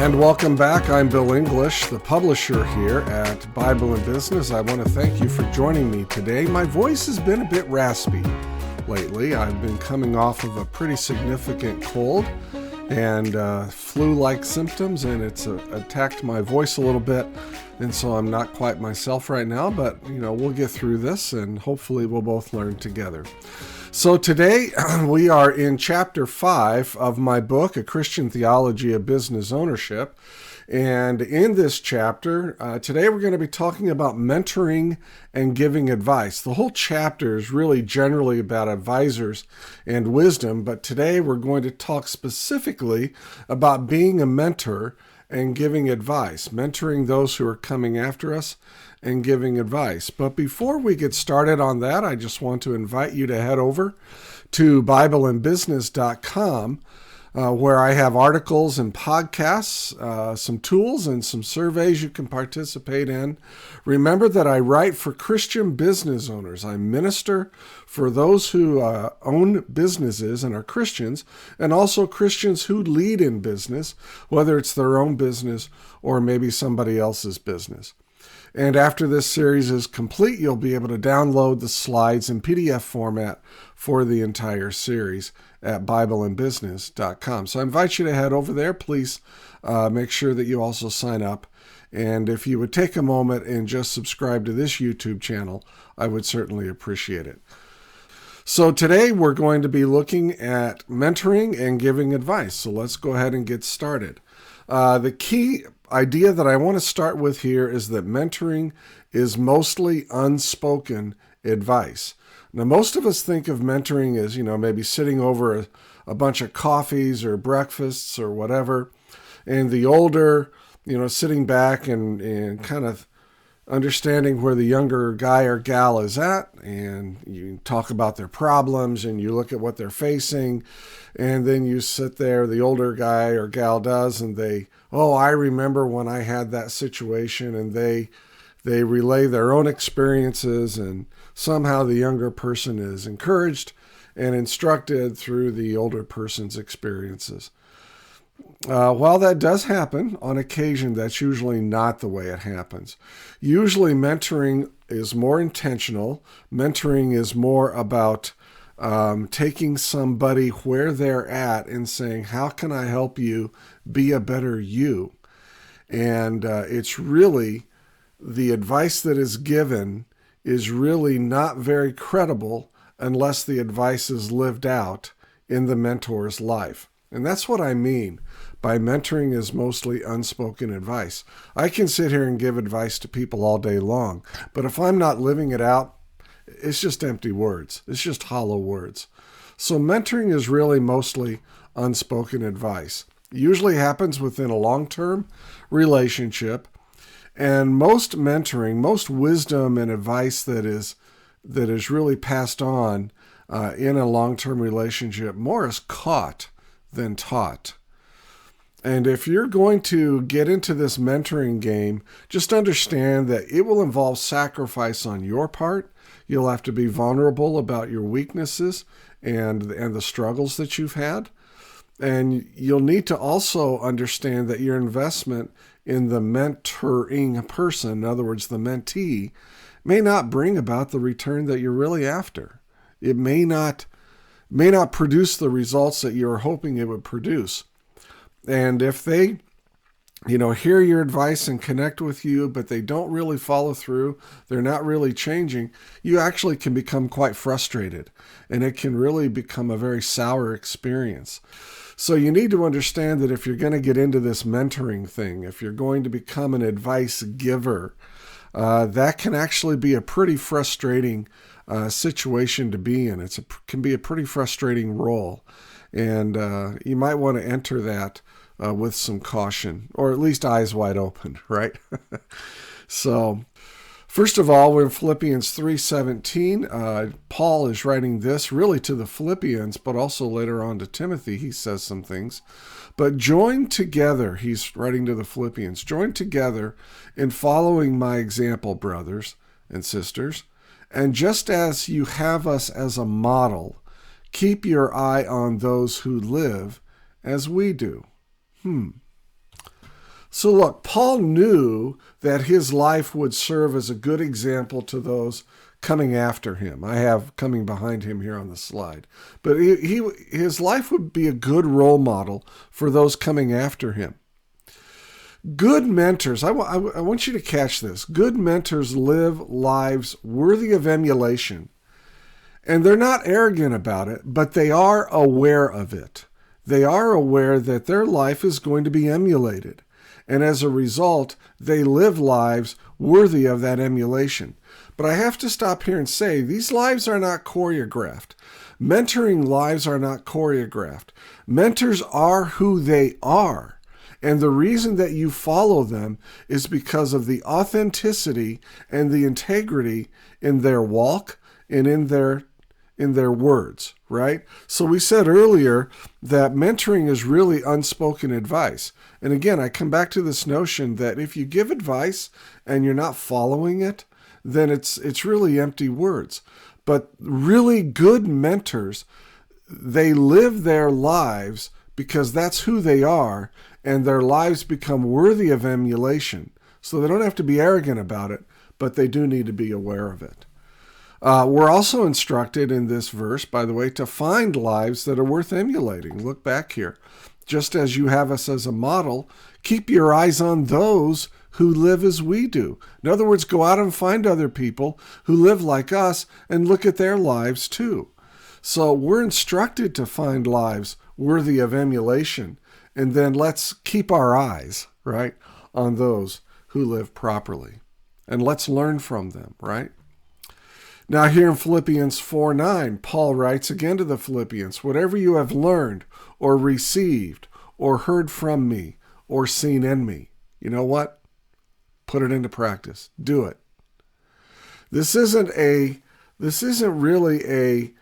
And welcome back. I'm Bill English, the publisher here at Bible and Business. I want to thank you for joining me today. My voice has been a bit raspy lately. I've been coming off of a pretty significant cold and flu-like symptoms, and it's attacked my voice a little bit, and so I'm not quite myself right now, but we'll get through this and hopefully we'll both learn together. So today we are in chapter 5 of my book, A Christian Theology of Business Ownership. And in this chapter, today we're going to be talking about mentoring and giving advice. The whole chapter is really generally about advisors and wisdom, but today we're going to talk specifically about being a mentor and giving advice, mentoring those who are coming after us and giving advice. But before we get started on that, I just want to invite you to head over to BibleandBusiness.com, where I have articles and podcasts, some tools and some surveys you can participate in. Remember that I write for Christian business owners. I minister for those who own businesses and are Christians, and also Christians who lead in business, whether it's their own business or maybe somebody else's business. And after this series is complete, you'll be able to download the slides in PDF format for the entire series at BibleandBusiness.com. So I invite you to head over there. Please make sure that you also sign up. And if you would take a moment and just subscribe to this YouTube channel, I would certainly appreciate it. So today we're going to be looking at mentoring and giving advice. So let's go ahead and get started. The key idea that I want to start with here is that mentoring is mostly unspoken advice. Now, most of us think of mentoring as, maybe sitting over a bunch of coffees or breakfasts or whatever, and the older, sitting back and kind of understanding where the younger guy or gal is at, and you talk about their problems and you look at what they're facing, and then you sit there, the older guy or gal does, and I remember when I had that situation, and they relay their own experiences, and somehow the younger person is encouraged and instructed through the older person's experiences. While that does happen on occasion, that's usually not the way it happens. Usually mentoring is more intentional. Mentoring is more about taking somebody where they're at and saying, how can I help you be a better you? And it's really, the advice that is given is really not very credible unless the advice is lived out in the mentor's life. And that's what I mean by mentoring is mostly unspoken advice. I can sit here and give advice to people all day long, but if I'm not living it out, it's just empty words. It's just hollow words. So mentoring is really mostly unspoken advice. It usually happens within a long-term relationship, and most mentoring, most wisdom and advice that is really passed on in a long-term relationship more is caught than taught. And if you're going to get into this mentoring game, just understand that it will involve sacrifice on your part. You'll have to be vulnerable about your weaknesses and the struggles that you've had. And you'll need to also understand that your investment in the mentoring person, in other words, the mentee, may not bring about the return that you're really after. It may not produce the results that you're hoping it would produce. And if they, hear your advice and connect with you, but they don't really follow through, they're not really changing, you actually can become quite frustrated, and it can really become a very sour experience. So you need to understand that if you're going to get into this mentoring thing, if you're going to become an advice giver, that can actually be a pretty frustrating situation to be in. It can be a pretty frustrating role. And you might want to enter that with some caution, or at least eyes wide open, right? So, first of all, we're in Philippians 3:17. Paul is writing this really to the Philippians, but also later on to Timothy. He says some things. But join together, he's writing to the Philippians, join together in following my example, brothers and sisters. And just as you have us as a model, keep your eye on those who live as we do. So look, Paul knew that his life would serve as a good example to those coming after him. I have coming behind him here on the slide. But his life would be a good role model for those coming after him. Good mentors, I want you to catch this. Good mentors live lives worthy of emulation. And they're not arrogant about it, but they are aware of it. They are aware that their life is going to be emulated. And as a result, they live lives worthy of that emulation. But I have to stop here and say, these lives are not choreographed. Mentoring lives are not choreographed. Mentors are who they are. And the reason that you follow them is because of the authenticity and the integrity in their walk and in their words, right? So we said earlier that mentoring is really unspoken advice. And again, I come back to this notion that if you give advice and you're not following it, then it's really empty words. But really good mentors, they live their lives because that's who they are, and their lives become worthy of emulation. So they don't have to be arrogant about it, but they do need to be aware of it. We're also instructed in this verse, by the way, to find lives that are worth emulating. Look back here. Just as you have us as a model, keep your eyes on those who live as we do. In other words, go out and find other people who live like us and look at their lives too. So we're instructed to find lives worthy of emulation. And then let's keep our eyes, right, on those who live properly. And let's learn from them, right? Now here in Philippians 4:9, Paul writes again to the Philippians, whatever you have learned or received or heard from me or seen in me, you know what? Put it into practice. Do it. This isn't really a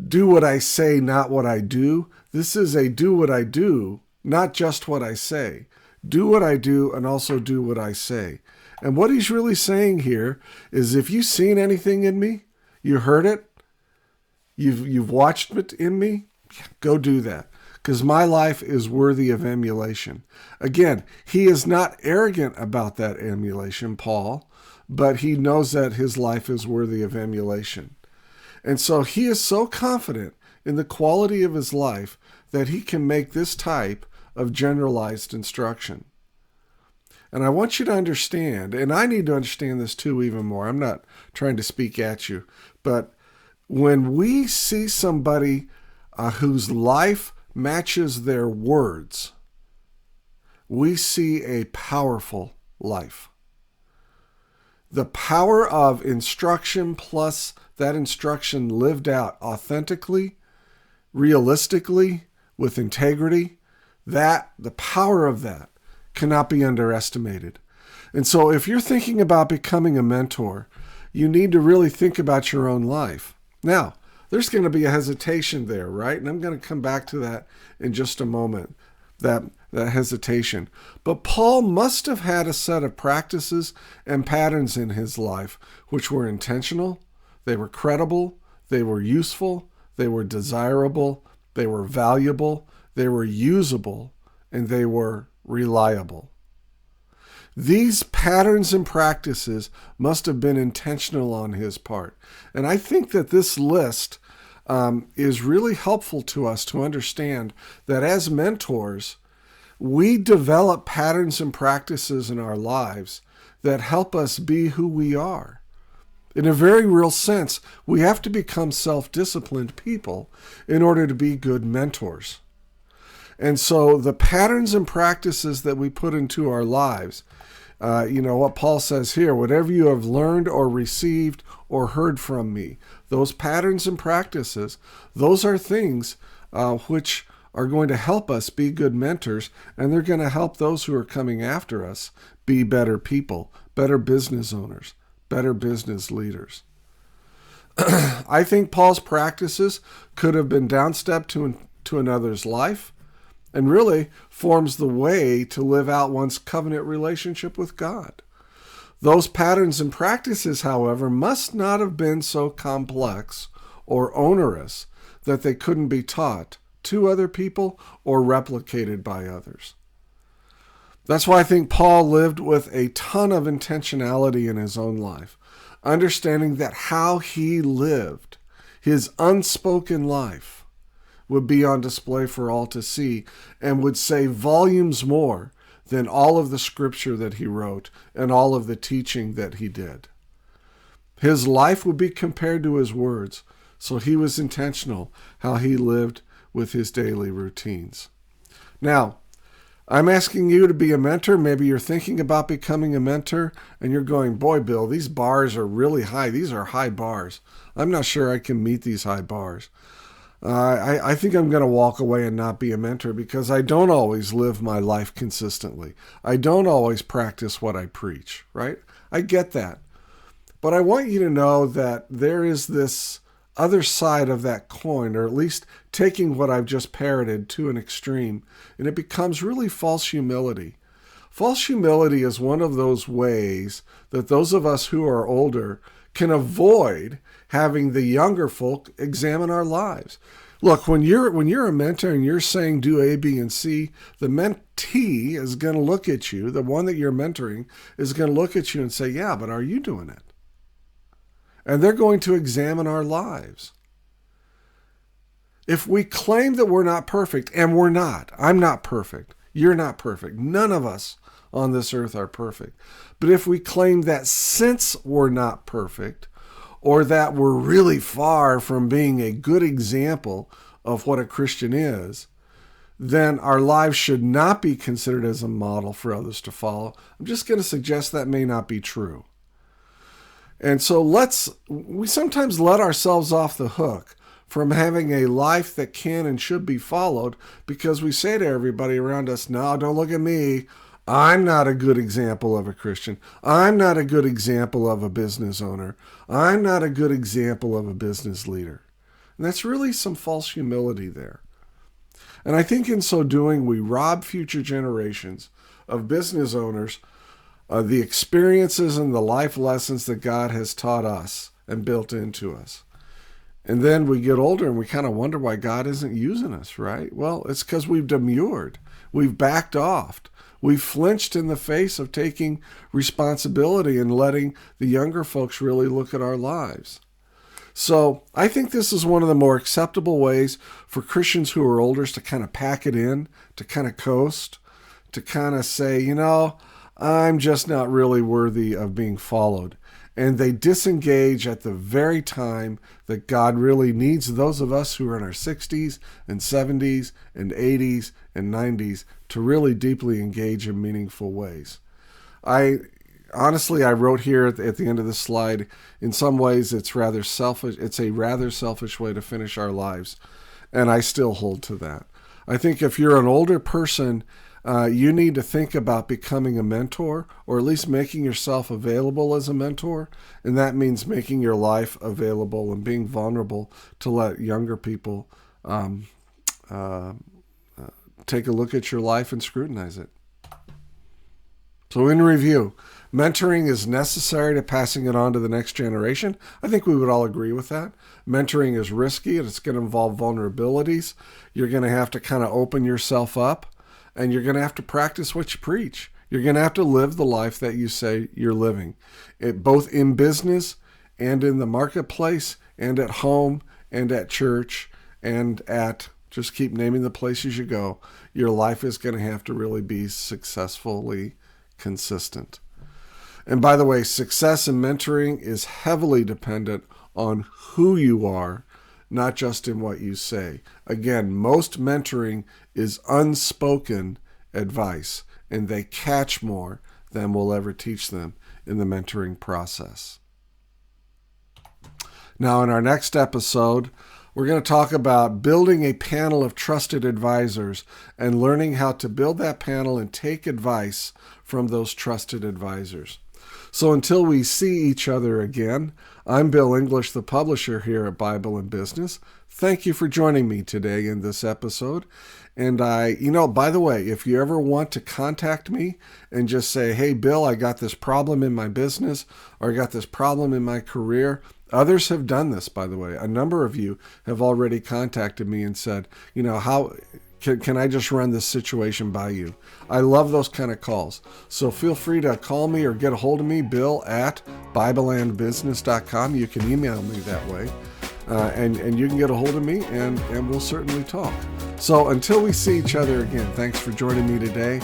do what I say, not what I do. This is a do what I do, not just what I say. Do what I do and also do what I say. And what he's really saying here is if you've seen anything in me, you heard it, you've watched it in me, go do that. Because my life is worthy of emulation. Again, he is not arrogant about that emulation, Paul, but he knows that his life is worthy of emulation. And so he is so confident in the quality of his life that he can make this type of generalized instruction. And I want you to understand, and I need to understand this too even more. I'm not trying to speak at you, but when we see somebody whose life matches their words, we see a powerful life. The power of instruction plus that instruction lived out authentically, realistically, with integrity, the power of that cannot be underestimated. And so if you're thinking about becoming a mentor, you need to really think about your own life. Now, there's going to be a hesitation there, right? And I'm going to come back to that in just a moment, that hesitation. But Paul must have had a set of practices and patterns in his life which were intentional, they were credible, they were useful, they were desirable, they were valuable, they were usable, and they were reliable. These patterns and practices must have been intentional on his part. And I think that this list is really helpful to us to understand that as mentors, we develop patterns and practices in our lives that help us be who we are. In a very real sense, we have to become self-disciplined people in order to be good mentors. And so the patterns and practices that we put into our lives, what Paul says here, whatever you have learned or received or heard from me, those patterns and practices, those are things which are going to help us be good mentors, and they're going to help those who are coming after us be better people, better business owners, better business leaders. I think Paul's practices could have been downstep to another's life, and really forms the way to live out one's covenant relationship with God. Those patterns and practices, however, must not have been so complex or onerous that they couldn't be taught to other people or replicated by others. That's why I think Paul lived with a ton of intentionality in his own life, understanding that how he lived, his unspoken life, would be on display for all to see and would say volumes more than all of the scripture that he wrote and all of the teaching that he did. His life would be compared to his words, so he was intentional how he lived with his daily routines. Now, I'm asking you to be a mentor. Maybe you're thinking about becoming a mentor and you're going, boy, Bill, these bars are really high. These are high bars. I'm not sure I can meet these high bars. I think I'm going to walk away and not be a mentor because I don't always live my life consistently. I don't always practice what I preach, right? I get that. But I want you to know that there is this other side of that coin, or at least taking what I've just parroted to an extreme, and it becomes really false humility. False humility is one of those ways that those of us who are older can avoid having the younger folk examine our lives. Look, when you're a mentor and you're saying do A, B, and C, the mentee is going to look at you, the one that you're mentoring is going to look at you and say, yeah, but are you doing it? And they're going to examine our lives. If we claim that we're not perfect, and we're not, I'm not perfect, you're not perfect, none of us on this earth are perfect. But if we claim that since we're not perfect, or that we're really far from being a good example of what a Christian is, then our lives should not be considered as a model for others to follow. I'm just going to suggest that may not be true. And so we sometimes let ourselves off the hook from having a life that can and should be followed because we say to everybody around us, no, don't look at me. I'm not a good example of a Christian. I'm not a good example of a business owner. I'm not a good example of a business leader. And that's really some false humility there. And I think in so doing, we rob future generations of business owners the experiences and the life lessons that God has taught us and built into us. And then we get older and we kind of wonder why God isn't using us, right? Well, it's because we've demurred. We've backed off. We've flinched in the face of taking responsibility and letting the younger folks really look at our lives. So I think this is one of the more acceptable ways for Christians who are older to kind of pack it in, to kind of coast, to kind of say, I'm just not really worthy of being followed. And they disengage at the very time that God really needs those of us who are in our 60s and 70s and 80s and 90s to really deeply engage in meaningful ways. I wrote here at the end of this slide, in some ways it's rather selfish. It's a rather selfish way to finish our lives. And I still hold to that. I think if you're an older person, you need to think about becoming a mentor, or at least making yourself available as a mentor. And that means making your life available and being vulnerable to let younger people take a look at your life and scrutinize it. So in review, mentoring is necessary to passing it on to the next generation. I think we would all agree with that. Mentoring is risky and it's going to involve vulnerabilities. You're going to have to kind of open yourself up. And you're going to have to practice what you preach. You're going to have to live the life that you say you're living, both in business and in the marketplace and at home and at church and at, just keep naming the places you go. Your life is going to have to really be successfully consistent. And by the way, success in mentoring is heavily dependent on who you are, not just in what you say. Again, most mentoring is unspoken advice, and they catch more than we'll ever teach them in the mentoring process. Now, in our next episode, we're going to talk about building a panel of trusted advisors and learning how to build that panel and take advice from those trusted advisors. So until we see each other again, I'm Bill English, the publisher here at Bible and Business. Thank you for joining me today in this episode. And by the way, if you ever want to contact me and just say, hey, Bill, I got this problem in my business, or I got this problem in my career. Others have done this, by the way. A number of you have already contacted me and said, Can I just run this situation by you? I love those kind of calls. So feel free to call me or get a hold of me, bill@bibleandbusiness.com. You can email me that way. And you can get a hold of me, and we'll certainly talk. So until we see each other again, thanks for joining me today.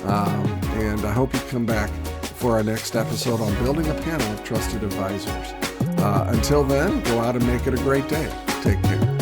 And I hope you come back for our next episode on building a panel of trusted advisors. Until then, go out and make it a great day. Take care.